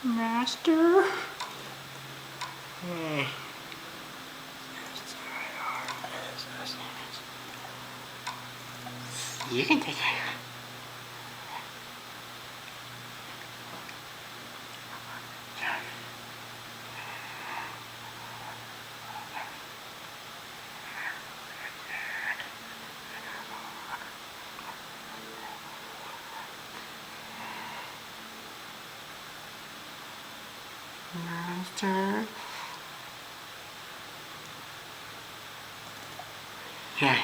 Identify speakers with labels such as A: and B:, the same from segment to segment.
A: Master? You can take it. Master. Yeah.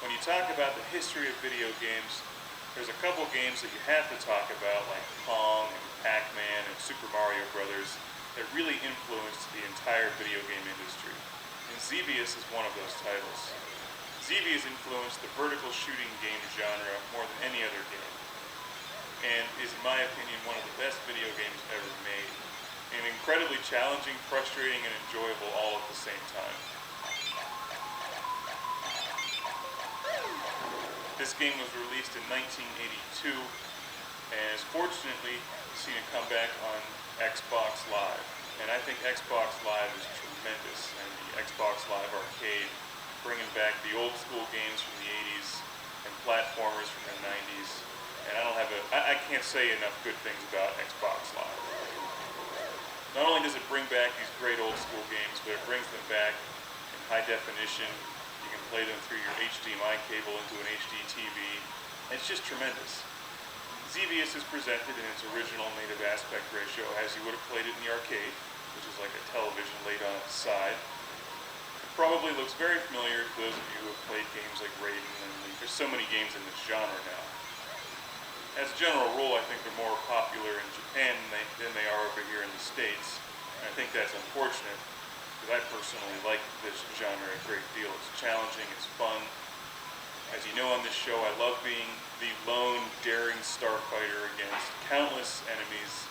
B: When you talk about the history of video games, there's a couple games that you have to talk about, like Pong and Pac-Man and Super Mario Brothers, that really influenced the entire video game industry. And Xevious is one of those titles. Xevious influenced the vertical shooting game genre more than any other game, and is, in my opinion, one of the best video games ever made. And incredibly challenging, frustrating, and enjoyable all at the same time. This game was released in 1982 and has fortunately seen a comeback on Xbox Live. And I think Xbox Live is tremendous, and the Xbox Live Arcade, bringing back the old school games from the 80s and platformers from the 90s. And I can't say enough good things about Xbox Live. Not only does it bring back these great old school games, but it brings them back in high definition. You can play them through your HDMI cable into an HD TV. It's just tremendous. Xevious is presented in its original native aspect ratio as you would have played it in the arcade, which is like a television laid on its side. It probably looks very familiar to those of you who have played games like Raiden, and there's so many games in this genre now. As a general rule, I think they're more popular in Japan than they are over here in the States. And I think that's unfortunate, because I personally like this genre a great deal. It's challenging, it's fun. As you know on this show, I love being the lone, daring starfighter against countless enemies,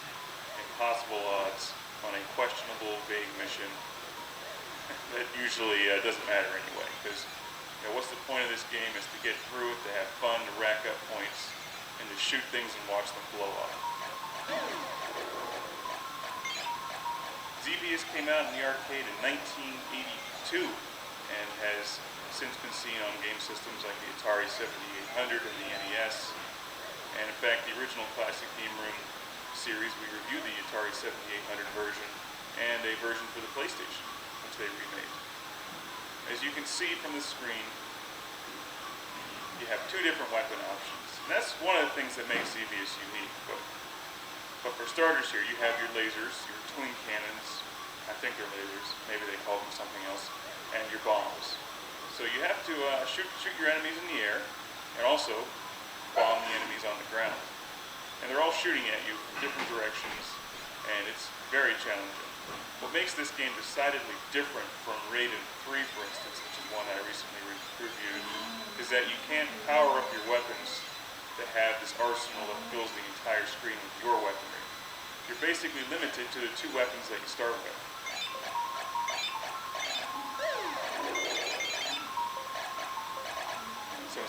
B: impossible odds, on a questionable, vague mission that usually doesn't matter anyway, because what's the point of this game is to get through it, to have fun, to rack up points, and to shoot things and watch them blow up. Xevious came out in the arcade in 1982 and has since been seen on game systems like the Atari 7800 and the NES. And in fact, the original Classic Game Room series, we reviewed the Atari 7800 version and a version for the PlayStation, which they remade. As you can see from the screen, you have two different weapon options. And that's one of the things that makes Xevious unique. But for starters here, you have your lasers, your twin cannons, I think they're lasers, maybe they call them something else, and your bombs. So you have to shoot your enemies in the air, and also bomb the enemies on the ground. And they're all shooting at you from different directions, and it's very challenging. What makes this game decidedly different from Raiden 3, for instance, which is one that I recently reviewed, is that you can't power up your weapons to have this arsenal that fills the entire screen with your weaponry. You're basically limited to the two weapons that you start with. So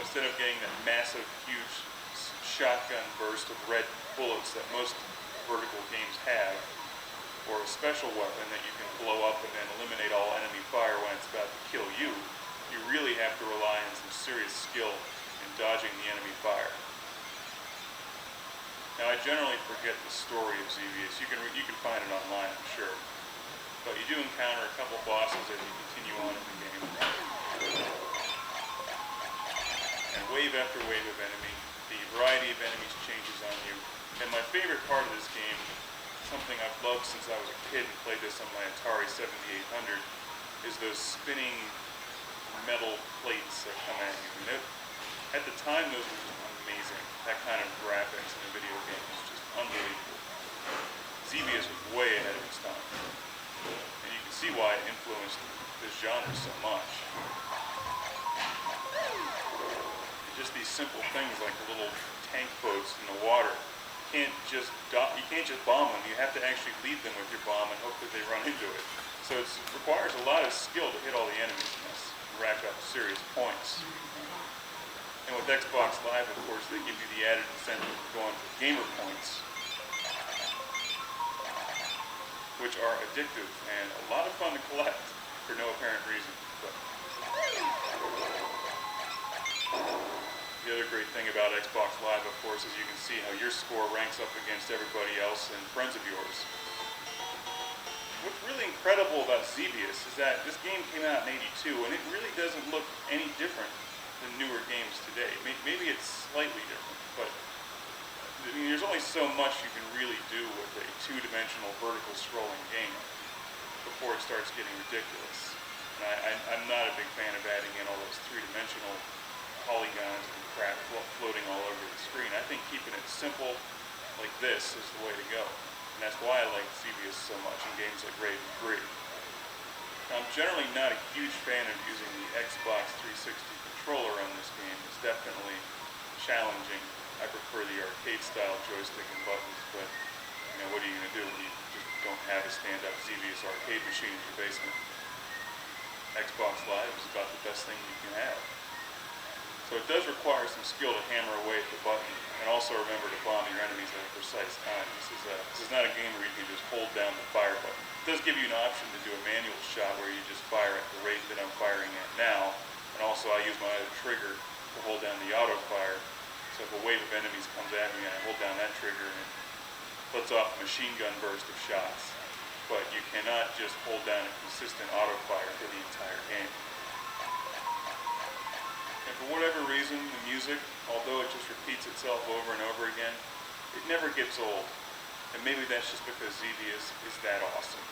B: instead of getting that massive, huge shotgun burst of red bullets that most vertical games have, or a special weapon that you can blow up and then eliminate all enemy fire when it's about to kill you, you really have to rely on some serious skill in dodging the enemy fire. Now, I generally forget the story of Xevious. You can find it online, I'm sure. But you do encounter a couple bosses as you continue on in the game. And wave after wave of enemy. The variety of enemies changes on you. And my favorite part of this game, something I've loved since I was a kid and played this on my Atari 7800, is those spinning metal plates that come at you. And at the time, those were just amazing. That kind of graphics in a video game is just unbelievable. Xevious was way ahead of its time. And you can see why it influenced this genre so much. And just these simple things like the little tank boats in the water. You can't just bomb them. You have to actually lead them with your bomb and hope that they run into it. So it requires a lot of skill to hit all the enemies in this and rack up serious points. And with Xbox Live, of course, they give you the added incentive of going for gamer points, which are addictive and a lot of fun to collect for no apparent reason. But the other great thing about Xbox Live, of course, is you can see how your score ranks up against everybody else and friends of yours. What's really incredible about Xevious is that this game came out in '82, and it really doesn't look any different than newer games today. Maybe it's slightly different, but I mean, there's only so much you can really do with a two-dimensional vertical scrolling game before it starts getting ridiculous. And I'm not a big fan of adding in all those three-dimensional polygons and crap floating all over the screen. I think keeping it simple like this is the way to go. And that's why I like Xevious so much in games like Raven 3. Now, I'm generally not a huge fan of using the Xbox 360 controller on this game. It's definitely challenging. I prefer the arcade-style joystick and buttons, but you know, what are you going to do when you just don't have a stand-up Xevious arcade machine in your basement? Xbox Live is about the best thing you can have. So it does require some skill to hammer away at the button, and also remember to bomb your enemies at a precise time. This is not a game where you can just hold down the fire button. It does give you an option to do a manual shot where you just fire at the rate that I'm firing at now, and also I use my other trigger to hold down the auto fire. So if a wave of enemies comes at me and I hold down that trigger and it lets off a machine gun burst of shots. But you cannot just hold down a consistent auto fire for the entire game. And for whatever reason, the music, although it just repeats itself over and over again, it never gets old. And maybe that's just because Xevious is that awesome.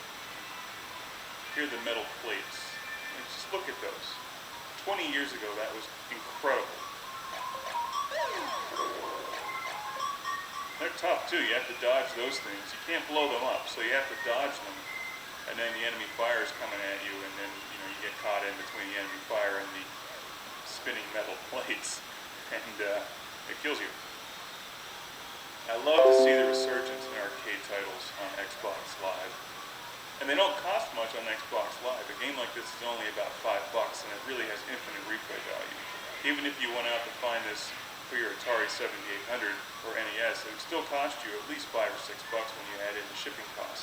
B: Here are the metal plates. And just look at those. 20 years ago, that was incredible. They're tough too. You have to dodge those things. You can't blow them up, so you have to dodge them. And then the enemy fire is coming at you, and then you get caught in between the enemy fire and the spinning metal plates, and it kills you. I love to see the resurgence in arcade titles on Xbox Live. And they don't cost much on Xbox Live. A game like this is only about $5, and it really has infinite replay value. Even if you went out to find this for your Atari 7800 or NES, it would still cost you at least $5 or $6 when you add in the shipping cost.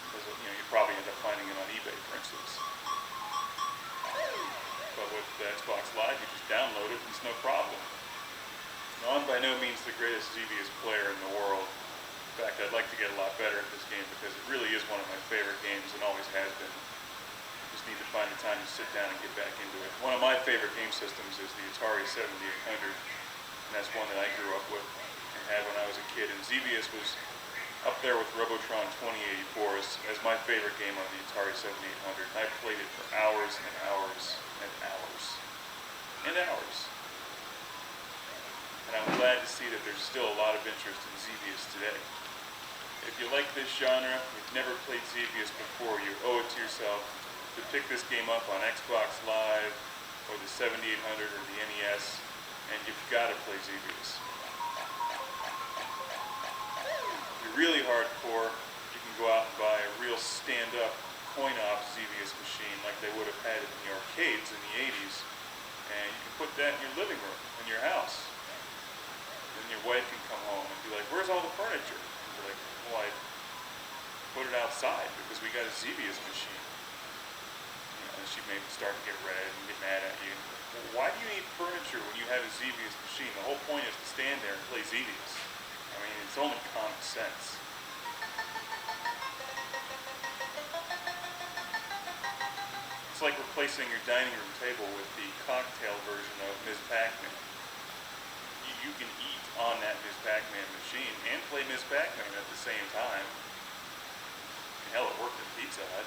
B: Because you probably end up finding it on eBay, for instance. But with the Xbox Live, you just download it and it's no problem. Now, I'm by no means the greatest Xevious player in the world. In fact, I'd like to get a lot better at this game because it really is one of my favorite games and always has been. Just need to find the time to sit down and get back into it. One of my favorite game systems is the Atari 7800. And that's one that I grew up with and had when I was a kid. And Xevious was up there with Robotron 2084 as my favorite game on the Atari 7800. And I played it for hours and hours and hours and hours. And I'm glad to see that there's still a lot of interest in Xevious today. If you like this genre, you've never played Xevious before, you owe it to yourself to pick this game up on Xbox Live or the 7800 or the NES. And you've got to play Xevious. If you're really hardcore, you can go out and buy a real stand-up coin-op Xevious machine like they would have had in the arcades in the 80s. And you can put that in your living room, in your house. Then your wife can come home and be like, "Where's all the furniture?" And you're like, "Well, I put it outside because we got a Xevious machine." And she may start to get red and get mad at you. Well, why do you need furniture when you have a Xevious machine? The whole point is to stand there and play Xevious. I mean, it's only common sense. It's like replacing your dining room table with the cocktail version of Ms. Pac-Man. You can eat on that Ms. Pac-Man machine and play Ms. Pac-Man at the same time. Hell, it worked at Pizza Hut.